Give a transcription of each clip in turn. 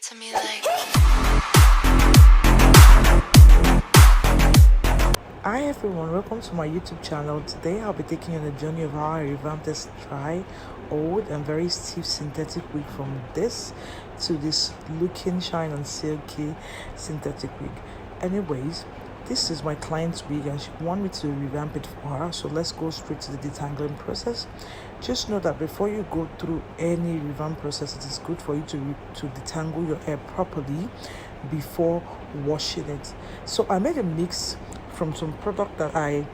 to me like. Hi everyone, welcome to my YouTube channel. Today I'll be taking you on a journey of how I revamped this dry, old and very stiff synthetic wig from this to this looking shine and silky synthetic wig. Anyways, this is my client's wig and she wanted me to revamp it for her, so let's go straight to the detangling process. Just know that before you go through any revamp process, it is good for you to detangle your hair properly before washing it. So I made a mix from some product that I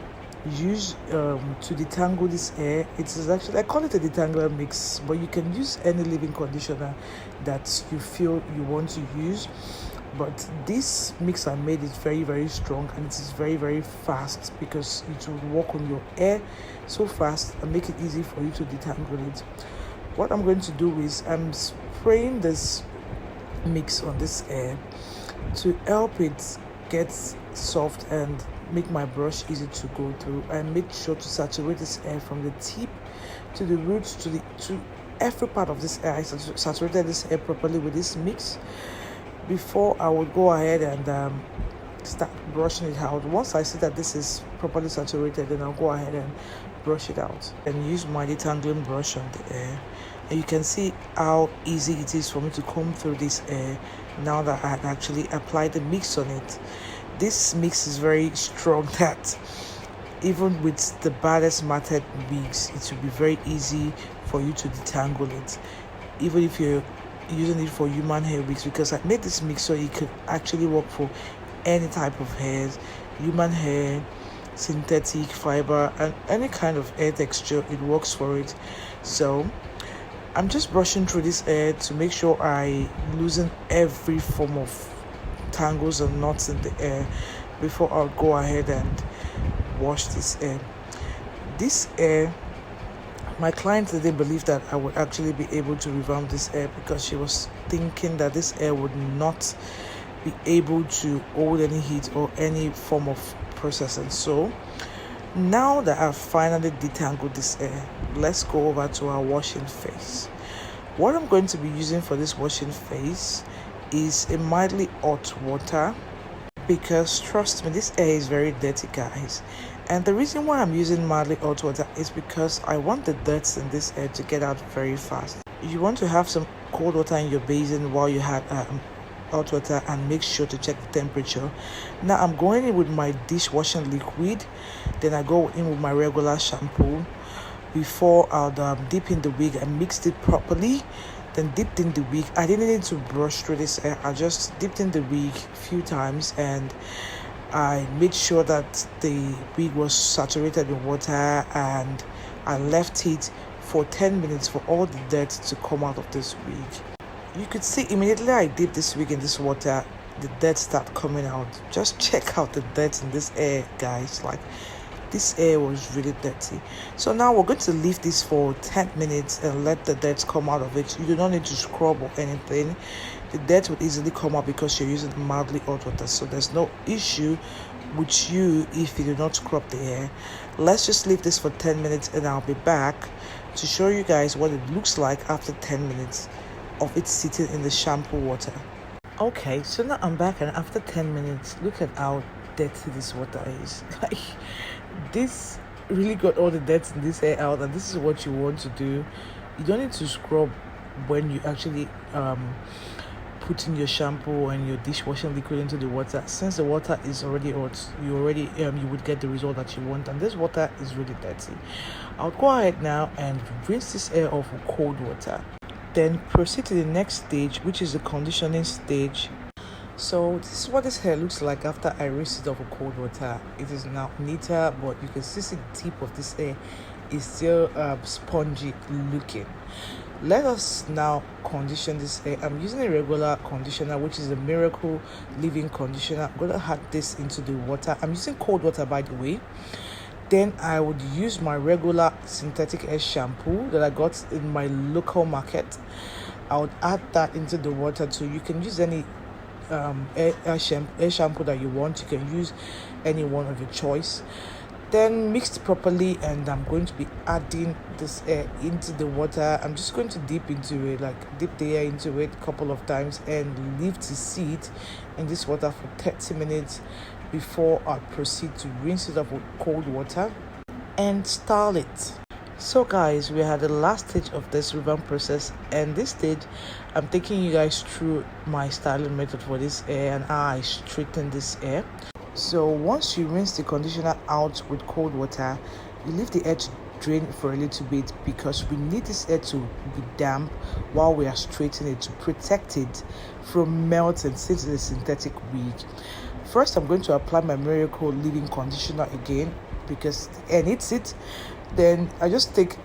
use to detangle this hair. It is actually, I call it a detangler mix, but you can use any leave-in conditioner that you feel you want to use. But this mix I made is very strong and it is very fast because it will work on your hair so fast and make it easy for you to detangle it. What I'm going to do is I'm spraying this mix on this hair to help it get soft and make my brush easy to go through. I make sure to saturate this hair from the tip to the roots to every part of this hair. I saturated this hair properly with this mix before I would go ahead and start brushing it out. Once I see that this is properly saturated, then I'll go ahead and brush it out and use my detangling brush on the hair. And you can see how easy it is for me to comb through this hair now that I had actually applied the mix on it. This mix is very strong that even with the baddest matted wigs, it will be very easy for you to detangle it, even if you're using it for human hair wigs, because I made this mix so it could actually work for any type of hairs, human hair, synthetic, fiber, and any kind of hair texture. It works for it. So I'm just brushing through this hair to make sure I loosen every form of tangles and knots in the hair before I'll go ahead and wash this hair. This hair, my client today believed that I would actually be able to revamp this hair because she was thinking that this hair would not be able to hold any heat or any form of processing. So now that I've finally detangled this hair, let's go over to our washing phase. What I'm going to be using for this washing phase is a mildly hot water, because trust me, this hair is very dirty, guys. And the reason why I'm using mildly hot water is because I want the dirt in this hair to get out very fast. You want to have some cold water in your basin while you had hot water, and make sure to check the temperature. Now I'm going in with my dishwashing liquid, then I go in with my regular shampoo before I'll dip in the wig and mixed it properly, then dipped in the wig. I didn't need to brush through this hair. I just dipped in the wig a few times and I made sure that the wig was saturated in water, and I left it for 10 minutes for all the dirt to come out of this wig. You could see immediately I dip this wig in this water, the dirt start coming out. Just check out the dirt in this hair, guys. Like, this hair was really dirty. So now we're going to leave this for 10 minutes and let the dirt come out of it. You do not need to scrub or anything. The dirt will easily come out because you're using mildly hot water, so there's no issue with you if you do not scrub the hair. Let's just leave this for 10 minutes and I'll be back to show you guys what it looks like after 10 minutes of it sitting in the shampoo water. Okay, so now I'm back, and after 10 minutes, look at how dirty this water is. Like, this really got all the dirt in this hair out, and this is what you want to do. You don't need to scrub when you actually put in your shampoo and your dishwashing liquid into the water. Since the water is already hot, you would get the result that you want, and this water is really dirty. I'll go ahead now and rinse this hair off with cold water, then proceed to the next stage, which is the conditioning stage. So this is what this hair looks like after I rinsed it off with cold water. It is now neater, but you can see the tip of this hair is still spongy looking. Let us now condition this hair. I'm using a regular conditioner, which is a Miracle leave-in conditioner. I'm going to add this into the water. I'm using cold water, by the way. Then I would use my regular synthetic hair shampoo that I got in my local market. I would add that into the water too. You can use any hair shampoo that you want. You can use any one of your choice. Then mixed properly, and I'm going to be adding this air into the water. I'm just going to dip into it, like dip the air into it a couple of times and leave to sit in this water for 30 minutes before I proceed to rinse it off with cold water and style it. So guys, we are at the last stage of this revamp process, and this stage I'm taking you guys through my styling method for this hair and how I straighten this hair. So once you rinse the conditioner out with cold water, you leave the hair to drain for a little bit, because we need this hair to be damp while we are straightening it to protect it from melting, since it's a synthetic wig. First, I'm going to apply my Miracle Leave-In Conditioner again because the hair needs it. Then I just take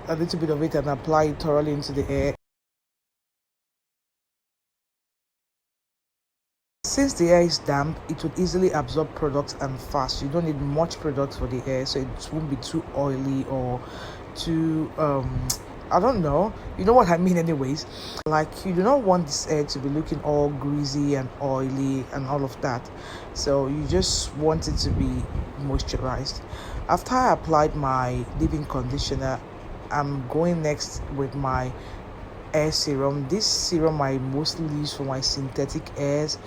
a little bit of it and apply it thoroughly into the hair. Since the hair is damp, it will easily absorb products and fast. You don't need much product for the hair, so it won't be too oily or too I don't know, you know what I mean anyways. Like, you do not want this hair to be looking all greasy and oily and all of that, so you just want it to be moisturized. After I applied my leave-in conditioner, I'm going next with my hair serum. This serum I mostly use for my synthetic hairs,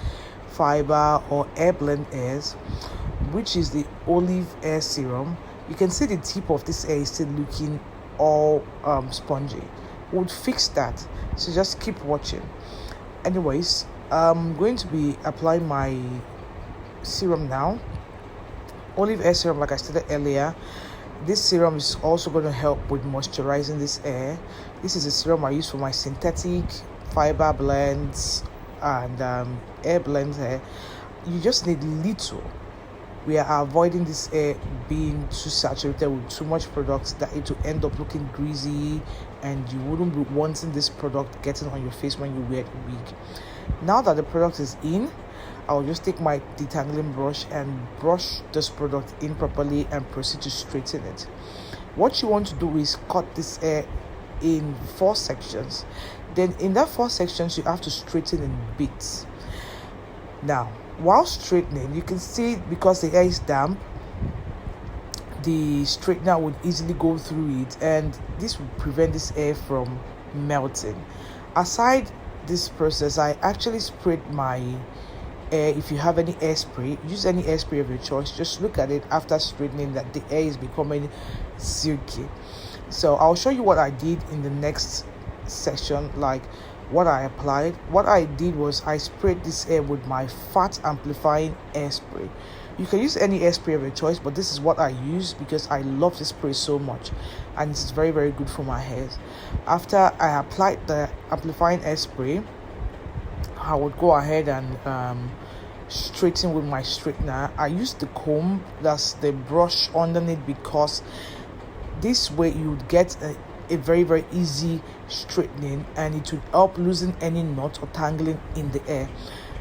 fiber or hair blend hairs, which is the olive hair serum. You can see the tip of this hair is still looking all spongy. Would fix that, so just keep watching. Anyways, I'm going to be applying my serum now. Olive hair serum, like I stated earlier. This serum is also going to help with moisturizing this hair. This is a serum I use for my synthetic, fiber blends, and hair blends hair. You just need little. We are avoiding this hair being too saturated with too much products that it will end up looking greasy, and you wouldn't be wanting this product getting on your face when you wear the wig. Now that the product is in, I'll just take my detangling brush and brush this product in properly and proceed to straighten it. What you want to do is cut this hair in 4 sections. Then in that 4 sections, you have to straighten in bits. Now, while straightening, you can see, because the hair is damp, the straightener would easily go through it, and this would prevent this hair from melting. Aside this process, I actually sprayed my hair. If you have any hairspray, use any hairspray of your choice. Just look at it after straightening that the hair is becoming silky. So I'll show you what I did in the next section, like what I applied. What I did was I sprayed this hair with my fat amplifying hairspray. You can use any hairspray of your choice, but this is what I use because I love this spray so much, and it's very, very good for my hair. After I applied the amplifying hairspray, I would go ahead and straighten with my straightener. I use the comb, that's the brush underneath, because this way you would get a very, very easy straightening, and it would help loosen any knot or tangling in the hair.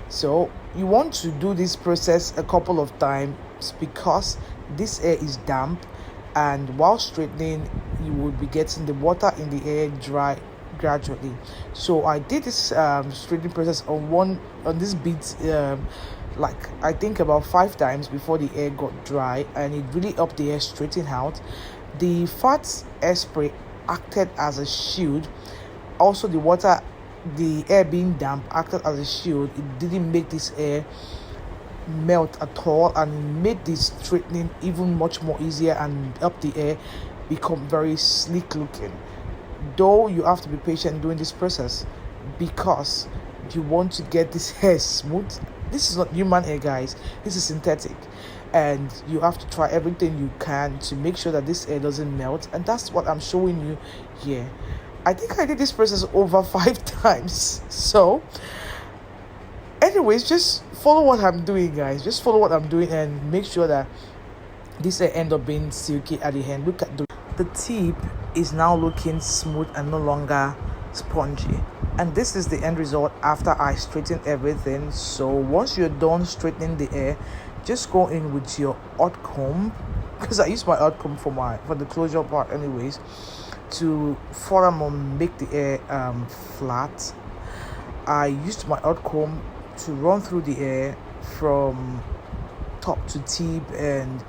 So you want to do this process a couple of times because this hair is damp, and while straightening you would be getting the water in the hair dry gradually. So I did this straightening process on this bit like I think about 5 times before the hair got dry, and it really helped the hair straighten out. The fat hairspray acted as a shield. Also, the hair being damp acted as a shield. It didn't make this hair melt at all, and made this straightening even much more easier and helped the hair become very sleek looking. Though you have to be patient doing this process because you want to get this hair smooth. This is not human hair, guys. This is synthetic, and you have to try everything you can to make sure that this hair doesn't melt, and that's what I'm showing you here. I think I did this process over 5 times. So anyways, just follow what I'm doing, guys. Just follow what I'm doing and make sure that this hair end up being silky at the end. Look at the tip is now looking smooth and no longer spongy, and this is the end result after I straighten everything. So once you're done straightening the hair, just go in with your hot comb, because I use my hot comb for the closure part anyways, to furthermore make the hair flat. I used my hot comb to run through the hair from top to tip and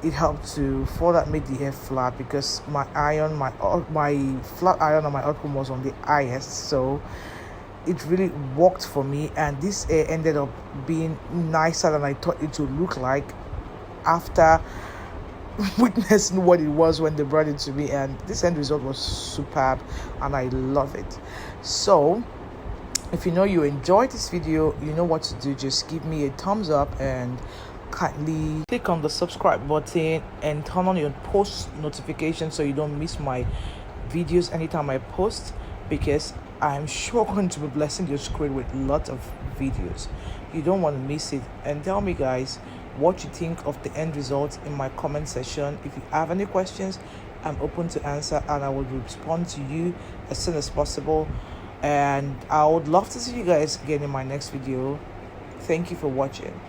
it helped to further make the hair flat, because my flat iron on my hot comb was on the highest, so it really worked for me. And this hair ended up being nicer than I thought it would look like after witnessing what it was when they brought it to me. And this end result was superb and I love it. So if you know you enjoyed this video, you know what to do. Just give me a thumbs up and kindly click on the subscribe button and turn on your post notifications so you don't miss my videos anytime I post, because I'm sure going to be blessing your screen with lots of videos. You don't want to miss it. And tell me guys what you think of the end result in my comment section. If you have any questions, I'm open to answer and I will respond to you as soon as possible. And I would love to see you guys again in my next video. Thank you for watching.